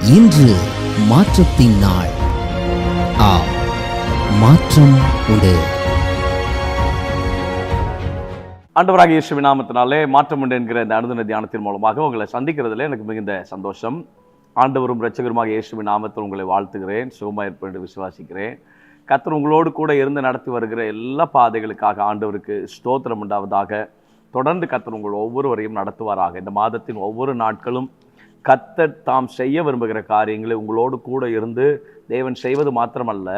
இன்று மாற்றத்தின் நாள். மாற்றம் உண்டு. ஆண்டவராகிய இயேசுவின் நாமத்தினாலே மாற்றம் உண்டு என்கிற இந்த அனுதின தியானத்தின் மூலமாக உங்களை சந்திக்கிறதுல எனக்கு மிகுந்த சந்தோஷம். ஆண்டவரும் இரட்சகருமாக இயேசுவின் நாமத்தில் உங்களை வாழ்த்துகிறேன். சுகமாக இருப்பேன் என்று விசுவாசிக்கிறேன். கர்த்தர் உங்களோடு கூட இருந்து நடத்தி வருகிற எல்லா பாதைகளுக்காக ஆண்டவருக்கு ஸ்தோத்திரம் உண்டாவதாக. தொடர்ந்து கர்த்தர் உங்கள் ஒவ்வொருவரையும் நடத்துவாராக. இந்த மாதத்தின் ஒவ்வொரு நாட்களும் கர்த்தர் தாம் செய்ய விரும்புகிற காரியங்களை உங்களோடு கூட இருந்து தேவன் செய்வது மாத்திரமல்ல,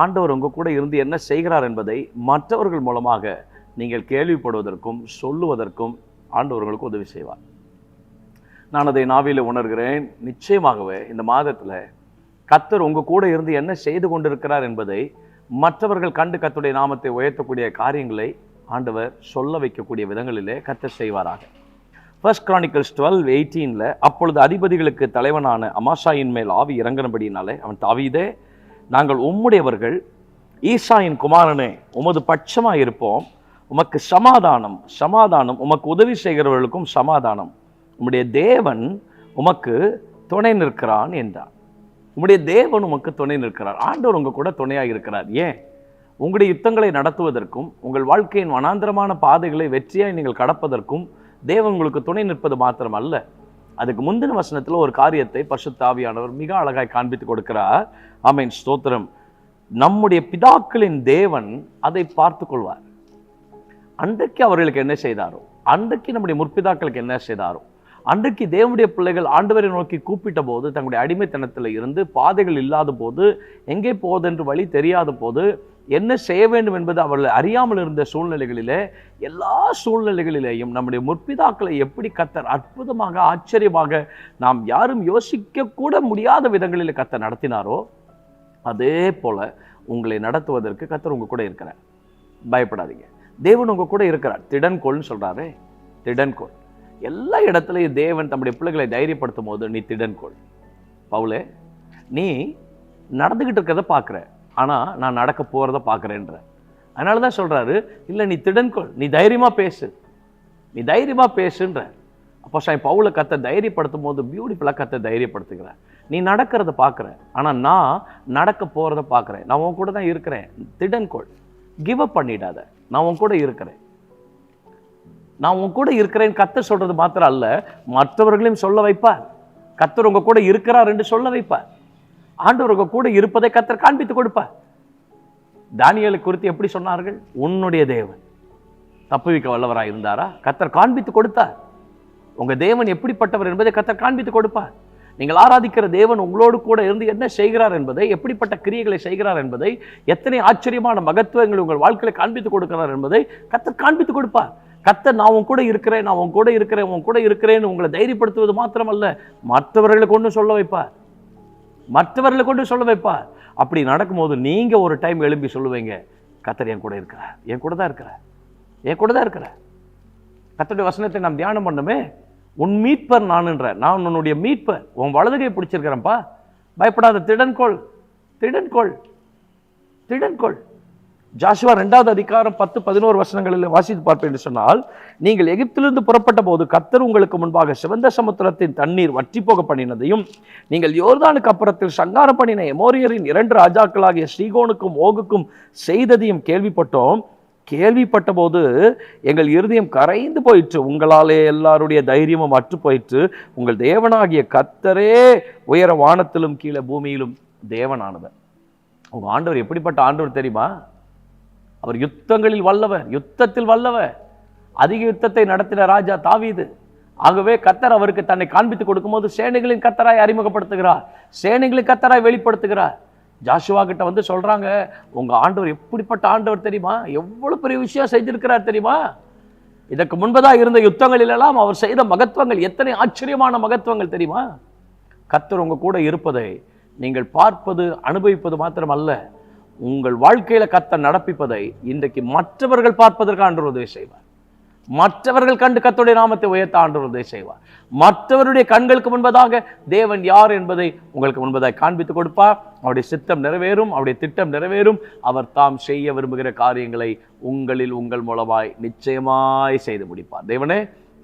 ஆண்டவர் உங்கள் கூட இருந்து என்ன செய்கிறார் என்பதை மற்றவர்கள் மூலமாக நீங்கள் கேள்விப்படுவதற்கும் சொல்லுவதற்கும் ஆண்டவர்களுக்கு உதவி செய்வார். நான் அதை நாவில உணர்கிறேன். நிச்சயமாகவே இந்த மாதத்தில் கர்த்தர் உங்கள் கூட இருந்து என்ன செய்து கொண்டிருக்கிறார் என்பதை மற்றவர்கள் கண்டு கர்த்தருடைய நாமத்தை உயர்த்தக்கூடிய காரியங்களை ஆண்டவர் சொல்ல வைக்கக்கூடிய விதங்களிலே கர்த்தர் செய்வாராக. 1 Chronicles 12:18 அப்பொழுது அதிபதிகளுக்கு தலைவனான அமாசாயின் மேல் ஆவி இறங்கினபடினாலே அவன், தாவீதே, நாங்கள் உம்முடையவர்கள், ஈசாயின் குமாரனே, உமது பட்சமாக இருப்போம், உமக்கு சமாதானம் சமாதானம், உமக்கு உதவி செய்கிறவர்களுக்கும் சமாதானம், உம்முடைய தேவன் உமக்கு துணை நிற்கிறான் என்றார். உம்முடைய தேவன் உமக்கு துணை நிற்கிறார். ஆண்டவர் உங்க கூட துணையாக இருக்கிறார். ஏன்? உங்களுடைய யுத்தங்களை நடத்துவதற்கும் உங்கள் வாழ்க்கையின் வனாந்திரமான பாதைகளை வெற்றியாய் நீங்கள் கடப்பதற்கும் தேவன் உங்களுக்கு துணை நிற்பது மாத்திரம் அல்ல. அதுக்கு முந்தின வசனத்தில் ஒரு காரியத்தை பரிசுத்த ஆவியானவர் மிக அழகாய் காண்பித்து கொடுக்கிறார். ஆமென், ஸ்தோத்திரம். நம்முடைய பிதாக்களின் தேவன் அதை பார்த்து கொள்வார். அன்றைக்கு அவர்களுக்கு என்ன செய்தாரோ, அன்றைக்கு நம்முடைய முற்பிதாக்களுக்கு என்ன செய்தாரோ, அன்றைக்கு தேவனுடைய பிள்ளைகள் ஆண்டவரை நோக்கி கூப்பிட்ட போது, தங்களுடைய அடிமைத்தனத்தில் இருந்து பாதைகள் இல்லாத போது, எங்கே போவதென்று வழி தெரியாத போது, என்ன செய்ய வேண்டும் என்பது அவர்கள் அறியாமல் இருந்த சூழ்நிலைகளிலே, எல்லா சூழ்நிலைகளிலேயும் நம்முடைய முற்பிதாக்களை எப்படி கர்த்தர் அற்புதமாக ஆச்சரியமாக நாம் யாரும் யோசிக்க கூட முடியாத விதங்களில் கர்த்தர் நடத்தினாரோ, அதே போல உங்களை நடத்துவதற்கு கர்த்தர் உங்க கூட இருக்கிறார். பயப்படாதீங்க, தேவன் உங்க கூட இருக்கிறார். திடன்கொள்னு சொல்றாரு. திடன்கொள். எல்லா இடத்துலையும் தேவன் தம்முடைய பிள்ளைகளை தைரியப்படுத்தும் போது நீ திடன்கொள். பவுலே, நீ நடந்துகிட்டு இருக்கிறத பார்க்குற, ஆனால் நான் நடக்க போகிறத பார்க்குறேன்ற. அதனால தான் சொல்கிறாரு, இல்லை நீ திடன்கொள், நீ தைரியமாக பேசு, நீ தைரியமாக பேசுன்ற. அப்போ பவுலை கர்த்தர் தைரியப்படுத்தும் போது பியூட்டிஃபுல்லாக கர்த்தர் தைரியப்படுத்துகிறேன். நீ நடக்கிறத பார்க்குற, ஆனால் நான் நடக்க போகிறத பார்க்குறேன். நான் உன் கூட தான் இருக்கிறேன். திடன்கொள், கிவ் அப் பண்ணிடாத, நான் உன் கூட இருக்கிறேன். நான் உன் கூட இருக்கிறேன் கர்த்தர் சொல்றது மாத்திரம் அல்ல, மற்றவர்களையும் சொல்ல வைப்பார். கர்த்தர் உங்க கூட இருக்கிறார் என்று சொல்ல வைப்பார். ஆண்டவர் உங்க கூட இருப்பதை கர்த்தர் காண்பித்து கொடுப்பார். தானியேலை குறித்து எப்படி சொன்னார்கள்? உன்னுடைய தேவன் தப்புவிக்க வல்லவராய் இருந்தாரா? கர்த்தர் காண்பித்து கொடுத்தார். உங்க தேவன் எப்படிப்பட்டவர் என்பதை கர்த்தர் காண்பித்து கொடுப்பார். நீங்கள் ஆராதிக்கிற தேவன் உங்களோடு கூட இருந்து என்ன செய்கிறார் என்பதை, எப்படிப்பட்ட கிரியைகளை செய்கிறார் என்பதை, எத்தனை ஆச்சரியமான மகத்துவங்கள் உங்கள் வாழ்க்கையை காண்பித்து கொடுக்கிறார் என்பதை கர்த்தர் காண்பித்து கொடுப்பார். கர்த்தர் நான் உன் கூட இருக்கிறேன், நான் உன் கூட இருக்கிறேன், உன் கூட இருக்கிறேன்னு உங்களை தைரியப்படுத்துவது மாத்திரமல்ல, மற்றவர்களை கொண்டு சொல்ல வைப்பார். மற்றவர்களை கொண்டு சொல்ல வைப்பார். அப்படி நடக்கும்போது நீங்க ஒரு டைம் எழும்பி சொல்லுவீங்க, கர்த்தர் என் கூட இருக்கிறார், என் கூட தான் இருக்கிறார், என் கூட தான் இருக்கிறார். கர்த்தருடைய வசனத்தை நாம் தியானம் பண்ணுமே, உன் மீட்பர் நான்ன்ற, நான் உன்னுடைய மீட்பர், உன் வலதுகை பிடிச்சிருக்கிறேன்ப்பா, பயப்படாத, திடன்கொள், திடன்கொள், திடன்கொள். ஜாஷுவா 2வது அதிகாரம் 10-11 வசனங்களில் வாசித்து பார்ப்பேன் என்று சொன்னால், நீங்கள் எகிப்திலிருந்து புறப்பட்ட போது கர்த்தர் உங்களுக்கு முன்பாக சிவந்த சமுத்திரத்தின் தண்ணீர் வற்றி போக பண்ணினதையும், நீங்கள் யோர்தானுக்கு அப்புறத்தில் சங்காரம் பண்ணின எமோரியரின் 2 ராஜாக்களாகிய சீகோனுக்கும் ஓகுக்கும் செய்ததையும் கேள்விப்பட்டோம். கேள்விப்பட்ட போது எங்கள் இருதயம் கரைந்து போயிற்று, உங்களாலே எல்லாருடைய தைரியமும் அற்று போயிற்று. உங்கள் தேவனாகிய கர்த்தரே உயர வானத்திலும் கீழே பூமியிலும் தேவனானவர். உங்க ஆண்டவர் எப்படிப்பட்ட ஆண்டவர் தெரியுமா? அவர் யுத்தங்களில் வல்லவர், யுத்தத்தில் வல்லவர். அதிக யுத்தத்தை நடத்தின ராஜா தாவீது. ஆகவே கர்த்தர் அவருக்கு தன்னை காண்பித்து கொடுக்கும்போது சேனைகளின் கர்த்தராய் அறிமுகப்படுத்துகிறார், சேனைகளின் கர்த்தராய் வெளிப்படுத்துகிறார். ஜாஷுவா கிட்ட வந்து சொல்றாங்க, உங்க ஆண்டவர் எப்படிப்பட்ட ஆண்டவர் தெரியுமா? எவ்வளவு பெரிய விஷயம் செய்திருக்கிறார் தெரியுமா? இதற்கு முன்பதாக இருந்த யுத்தங்களிலெல்லாம் அவர் செய்த மகத்துவங்கள் எத்தனை ஆச்சரியமான மகத்துவங்கள் தெரியுமா? கர்த்தர் உங்க கூட இருப்பதை நீங்கள் பார்ப்பது, அனுபவிப்பது மாத்திரம் அல்ல, உங்கள் வாழ்க்கையில கர்த்தர் நடப்பிப்பதை இன்றைக்கு மற்றவர்கள் பார்ப்பதற்கு ஆண்டவர் உதவி செய்வார். மற்றவர்கள் கண்டு கர்த்தருடைய நாமத்தை உயர்த்த ஆண்டவர் உதவி செய்வார். மற்றவருடைய கண்களுக்கு முன்பதாக தேவன் யார் என்பதை உங்களுக்கு முன்பதாக காண்பித்து கொடுப்பார். அவருடைய சித்தம் நிறைவேறும், அவருடைய திட்டம் நிறைவேறும். அவர் தாம் செய்ய விரும்புகிற காரியங்களை உங்களில் உங்கள் மூலமாய் நிச்சயமாய் செய்து முடிப்பார். தேவனே,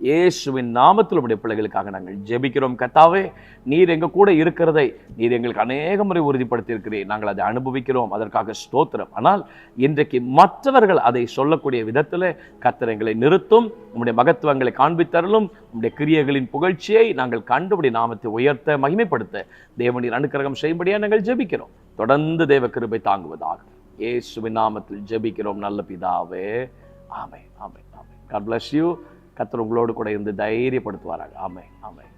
இயேசுவின் நாமத்தில் உடைய பிள்ளைகளுக்காக நாங்கள் ஜெபிக்கிறோம். கர்த்தாவே, நீர் எங்க கூட இருக்கிறதை நீர் எங்களுக்கு அநேக முறை உறுதிப்படுத்தி இருக்கிறீர். நாங்கள் அதை அனுபவிக்கிறோம், அதற்காக ஸ்தோத்திரம். ஆனால் இன்றைக்கு மற்றவர்கள் அதை சொல்லக்கூடிய விதத்தில் கர்த்தர் எங்களை நிறுத்தும், உம்முடைய மகத்துவங்களை காண்பித்தரலும், உம்முடைய கிரியைகளின் புகழ்ச்சியை நாங்கள் கண்டுபடி நாமத்தை உயர்த்த மகிமைப்படுத்த தேவனீர் அனுக்கிரகம் செய்யும்படியாக நாங்கள் ஜெபிக்கிறோம். தொடர்ந்து தேவ கிருபை தாங்குவதாக இயேசுவின் நாமத்தில் ஜெபிக்கிறோம் நல்ல பிதாவே. ஆமென், ஆமென், ஆமென். God bless you. கர்த்தர் உங்களோடு கூட இருந்து தைரியப்படுத்துவாராக. ஆமென், ஆமென்.